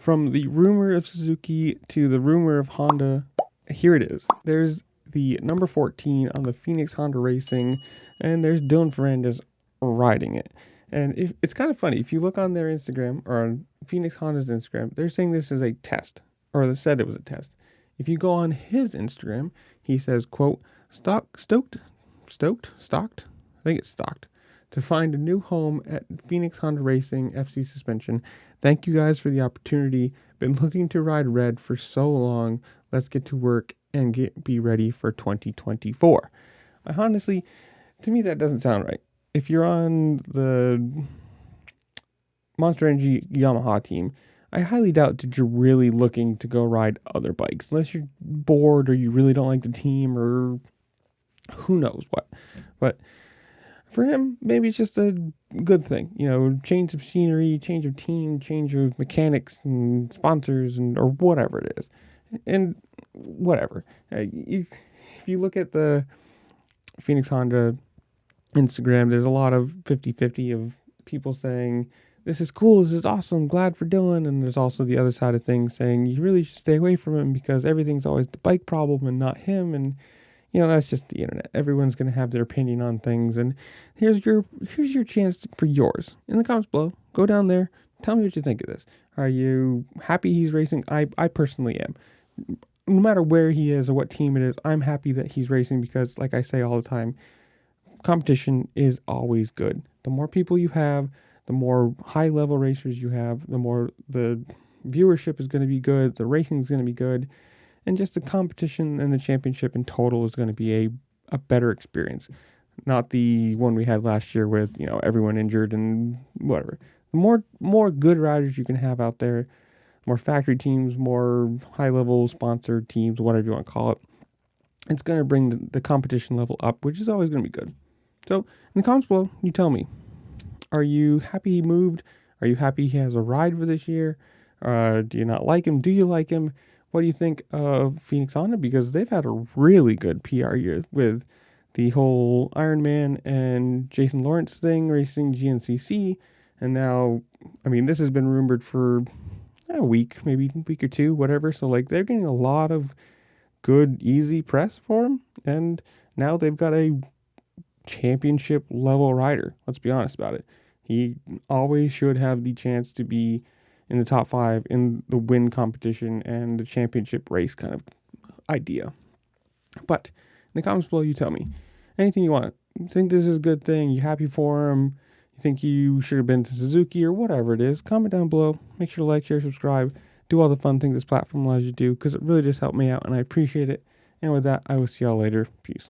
From the rumor of Suzuki to the rumor of Honda, here it is. There's the number 14 on the Phoenix Honda Racing, and there's Dylan Ferrandis riding it. And it's kind of funny. If you look on their Instagram, or on Phoenix Honda's Instagram, they're saying this is a test, or they said it was a test. If you go on his Instagram, he says, quote, stocked, I think it's stocked, to find a new home at Phoenix Honda Racing FC Suspension. Thank you guys for the opportunity. Been looking to ride red for so long. Let's get to work and be ready for 2024. Honestly, to me, that doesn't sound right. If you're on the Monster Energy Yamaha team, I highly doubt that you're really looking to go ride other bikes, unless you're bored or you really don't like the team or who knows what. But for him, maybe it's just a good thing, change of scenery, change of team, change of mechanics and sponsors or whatever it is. And whatever. If you look at the Phoenix Honda Instagram, there's a lot of 50-50 of people saying, this is cool, this is awesome, glad for Dylan. And there's also the other side of things saying, you really should stay away from him because everything's always the bike problem and not him. And that's just the internet. Everyone's going to have their opinion on things. And here's your chance for yours. In the comments below, go down there. Tell me what you think of this. Are you happy he's racing? I personally am. No matter where he is or what team it is, I'm happy that he's racing because, like I say all the time, competition is always good. The more people you have, the more high-level racers you have, the more the viewership is going to be good, the racing is going to be good. And just the competition and the championship in total is going to be a better experience. Not the one we had last year with, everyone injured and whatever. The more good riders you can have out there, more factory teams, more high-level sponsored teams, whatever you want to call it, it's going to bring the competition level up, which is always going to be good. So in the comments below, you tell me, are you happy he moved? Are you happy he has a ride for this year? Do you not like him? Do you like him? What do you think of Phoenix Honda? Because they've had a really good PR year with the whole Ironman and Jason Lawrence thing, racing GNCC. And now, this has been rumored for a week, maybe a week or two, whatever. So, they're getting a lot of good, easy press for him. And now they've got a championship level rider. Let's be honest about it. He always should have the chance to be in the top 5 in the win competition and the championship race kind of idea. But in the comments below, you tell me anything you want. You think this is a good thing? You happy for him? You think you should have been to Suzuki or whatever it is? Comment down below. Make sure to like, share, subscribe. Do all the fun things this platform allows you to do because it really just helped me out and I appreciate it. And with that, I will see y'all later. Peace.